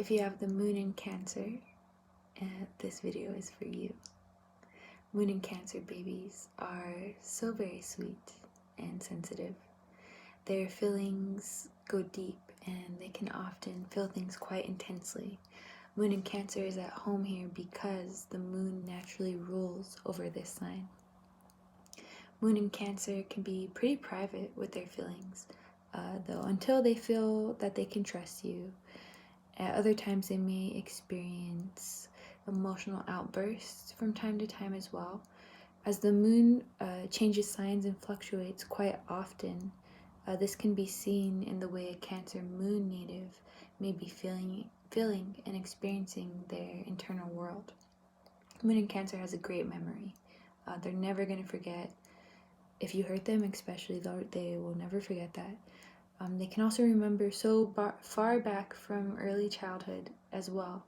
If you have the moon in Cancer, this video is for you. Moon in Cancer babies are so very sweet and sensitive. Their feelings go deep and they can often feel things quite intensely. Moon in Cancer is at home here because the moon naturally rules over this sign. Moon in Cancer can be pretty private with their feelings, though until they feel that they can trust you. At other times they may experience emotional outbursts from time to time as well. As the moon changes signs and fluctuates quite often, this can be seen in the way a Cancer moon native may be feeling and experiencing their internal world. Moon in Cancer has a great memory. They're never going to forget. If you hurt them especially, they will never forget that. They can also remember so far back from early childhood as well.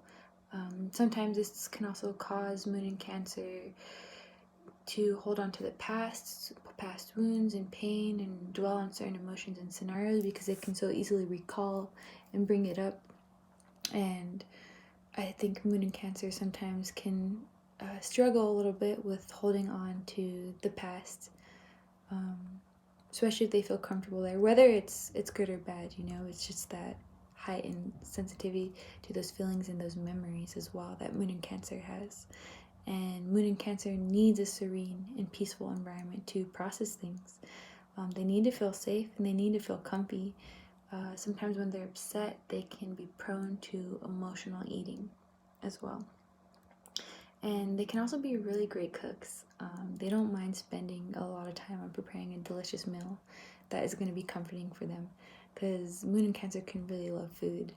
Sometimes this can also cause Moon in Cancer to hold on to the past wounds and pain and dwell on certain emotions and scenarios because they can so easily recall and bring it up. And I think Moon in Cancer sometimes can struggle a little bit with holding on to the past. Especially if they feel comfortable there, whether it's good or bad, it's just that heightened sensitivity to those feelings and those memories as well that Moon in Cancer has. And Moon in Cancer needs a serene and peaceful environment to process things. They need to feel safe and they need to feel comfy. Sometimes when they're upset, they can be prone to emotional eating as well. And they can also be really great cooks. They don't mind spending a lot of time on preparing a delicious meal that is going to be comforting for them, because Moon in Cancer can really love food,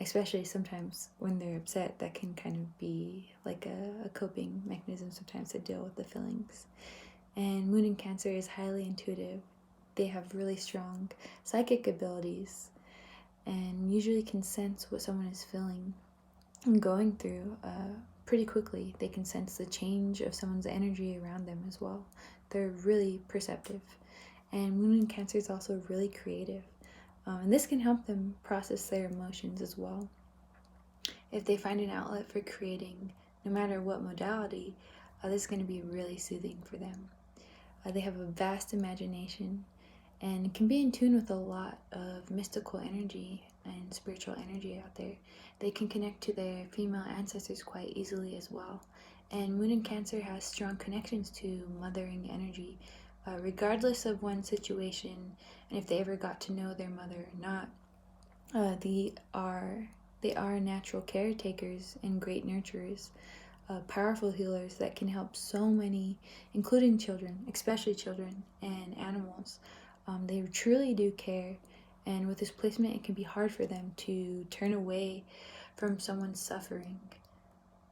especially sometimes when they're upset. That can kind of be like a coping mechanism sometimes to deal with the feelings. And Moon in Cancer is highly intuitive. They have really strong psychic abilities and usually can sense what someone is feeling and going through pretty quickly. They can sense the change of someone's energy around them as well. They're really perceptive. And Moon in Cancer is also really creative. And this can help them process their emotions as well. If they find an outlet for creating, no matter what modality, this is going to be really soothing for them. They have a vast imagination and can be in tune with a lot of mystical energy and spiritual energy out there. They can connect to their female ancestors quite easily as well. And Moon in Cancer has strong connections to mothering energy, regardless of one's situation and if they ever got to know their mother or not. They are natural caretakers and great nurturers, powerful healers that can help so many, including children, especially children and animals. They truly do care, and with this placement it can be hard for them to turn away from someone's suffering.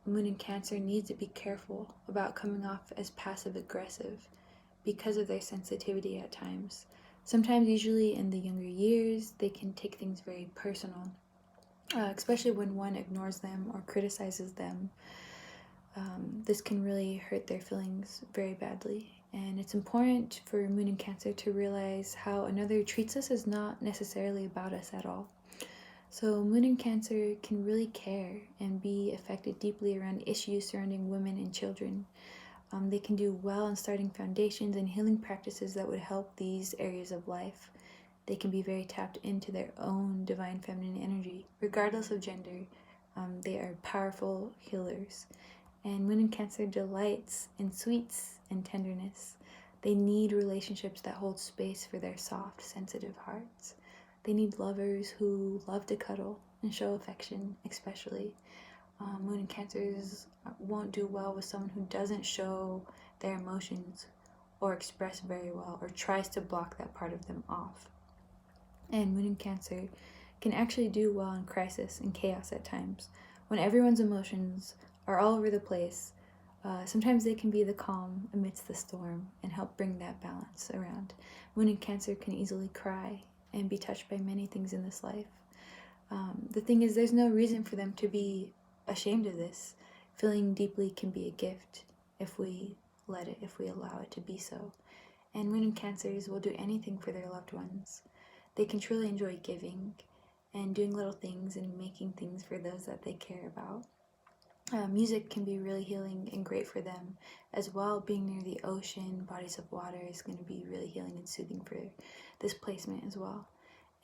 Moon in Cancer needs to be careful about coming off as passive aggressive because of their sensitivity at times. Sometimes, usually in the younger years, they can take things very personal, especially when one ignores them or criticizes them. This can really hurt their feelings very badly. And it's important for Moon in Cancer to realize how another treats us is not necessarily about us at all. So Moon in Cancer can really care and be affected deeply around issues surrounding women and children. They can do well in starting foundations and healing practices that would help these areas of life. They can be very tapped into their own divine feminine energy. Regardless of gender, they are powerful healers. And Moon in Cancer delights in sweets and tenderness. They need relationships that hold space for their soft, sensitive hearts. They need lovers who love to cuddle and show affection, especially. Moon in Cancers won't do well with someone who doesn't show their emotions or express very well or tries to block that part of them off. And Moon in Cancer can actually do well in crisis and chaos at times, when everyone's emotions are all over the place. Sometimes they can be the calm amidst the storm and help bring that balance around. Moon in Cancer can easily cry and be touched by many things in this life. The thing is, there's no reason for them to be ashamed of this. Feeling deeply can be a gift if we let it, if we allow it to be so. And Moon in Cancers will do anything for their loved ones. They can truly enjoy giving and doing little things and making things for those that they care about. Music can be really healing and great for them as well. Being near the ocean, bodies of water is going to be really healing and soothing for this placement as well.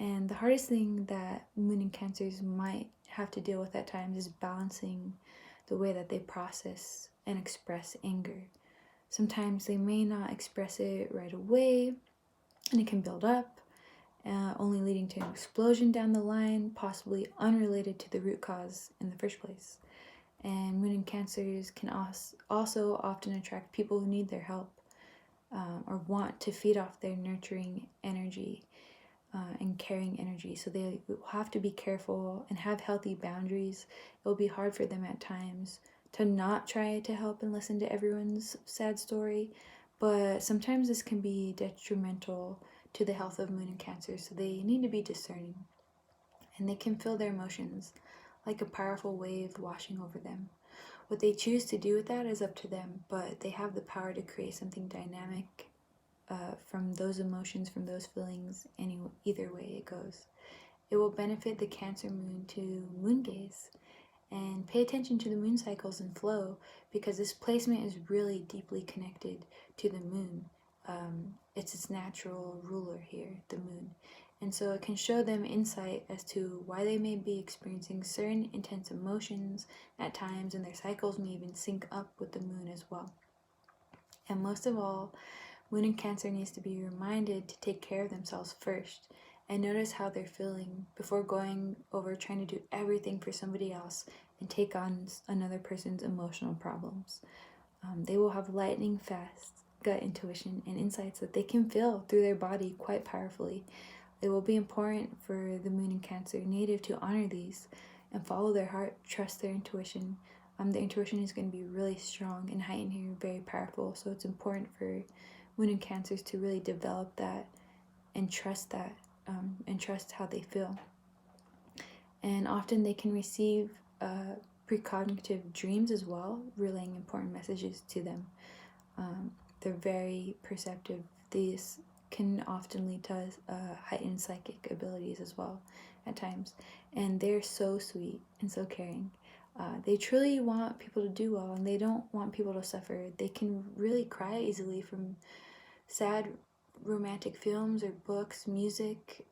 And the hardest thing that Moon and Cancers might have to deal with at times is balancing the way that they process and express anger. Sometimes they may not express it right away, and it can build up, only leading to an explosion down the line, possibly unrelated to the root cause in the first place. And Moon and Cancers can also often attract people who need their help, or want to feed off their nurturing energy and caring energy. So they have to be careful and have healthy boundaries. It will be hard for them at times to not try to help and listen to everyone's sad story, but sometimes this can be detrimental to the health of Moon and Cancer. So they need to be discerning, and they can feel their emotions like a powerful wave washing over them. What they choose to do with that is up to them, but they have the power to create something dynamic from those emotions, from those feelings, either way it goes. It will benefit the Cancer moon to moon gaze and pay attention to the moon cycles and flow, because this placement is really deeply connected to the moon. It's its natural ruler here, the moon. And so it can show them insight as to why they may be experiencing certain intense emotions at times, and their cycles may even sync up with the moon as well. And most of all, Moon and Cancer needs to be reminded to take care of themselves first and notice how they're feeling before going over trying to do everything for somebody else and take on another person's emotional problems. They will have lightning fast gut intuition and insights that they can feel through their body quite powerfully. It will be important for the Moon and Cancer native to honor these and follow their heart, trust their intuition. The intuition is going to be really strong and heightened here, very powerful. So it's important for Moon and Cancers to really develop that and trust that, and trust how they feel. And often they can receive precognitive dreams as well, relaying important messages to them. They're very perceptive. These can often lead to heightened psychic abilities as well at times. And they're so sweet and so caring. They truly want people to do well, and they don't want people to suffer. They can really cry easily from sad romantic films or books, music.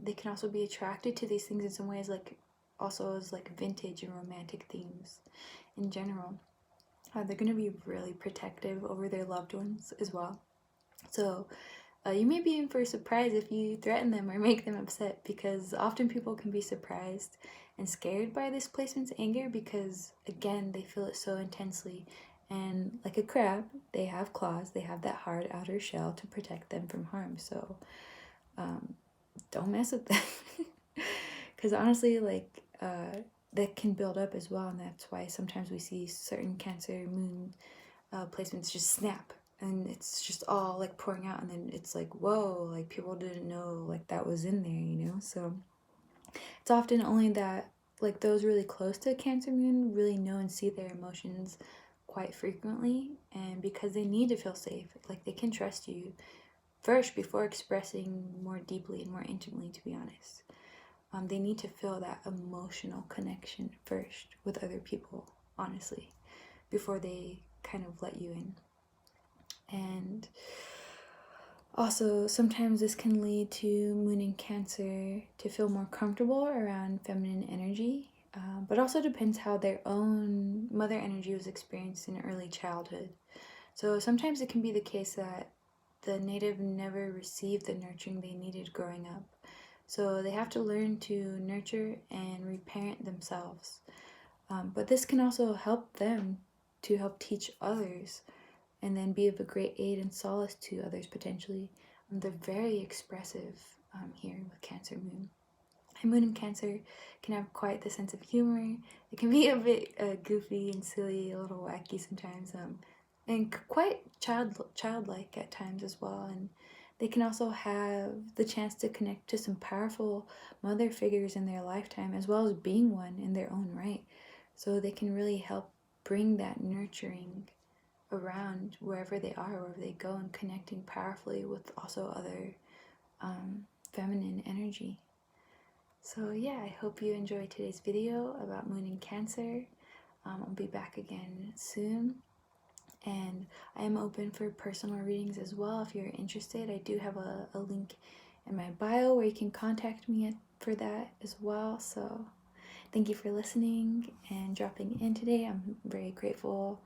They can also be attracted to these things in some ways, like also as like vintage and romantic themes in general. They're going to be really protective over their loved ones as well. So you may be in for a surprise if you threaten them or make them upset, because often people can be surprised and scared by this placement's anger because, again, they feel it so intensely. And like a crab, they have claws, they have that hard outer shell to protect them from harm. So don't mess with them. Because honestly, that can build up as well. And that's why sometimes we see certain Cancer moon placements just snap. And it's just all like pouring out. And then it's like, whoa, like people didn't know like that was in there, So it's often only that like those really close to a Cancer moon really know and see their emotions quite frequently, and because they need to feel safe, like they can trust you first before expressing more deeply and more intimately, to be honest. They need to feel that emotional connection first with other people, honestly, before they kind of let you in. And also, sometimes this can lead to Moon and Cancer to feel more comfortable around feminine energy, but also depends how their own mother energy was experienced in early childhood. So sometimes it can be the case that the native never received the nurturing they needed growing up. So they have to learn to nurture and reparent themselves. But this can also help them to help teach others and then be of a great aid and solace to others potentially. They're very expressive here with Cancer Moon. And Moon and Cancer can have quite the sense of humor. It can be a bit goofy and silly, a little wacky sometimes, and quite childlike at times as well. And they can also have the chance to connect to some powerful mother figures in their lifetime, as well as being one in their own right. So they can really help bring that nurturing around wherever they are, wherever they go, and connecting powerfully with also other feminine energy. So yeah, I hope you enjoyed today's video about Moon in Cancer. I'll be back again soon. And I am open for personal readings as well if you're interested. I do have a link in my bio where you can contact me for that as well. So thank you for listening and dropping in today. I'm very grateful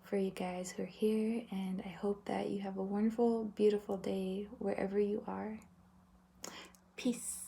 for you guys who are here, and I hope that you have a wonderful, beautiful day wherever you are. Peace.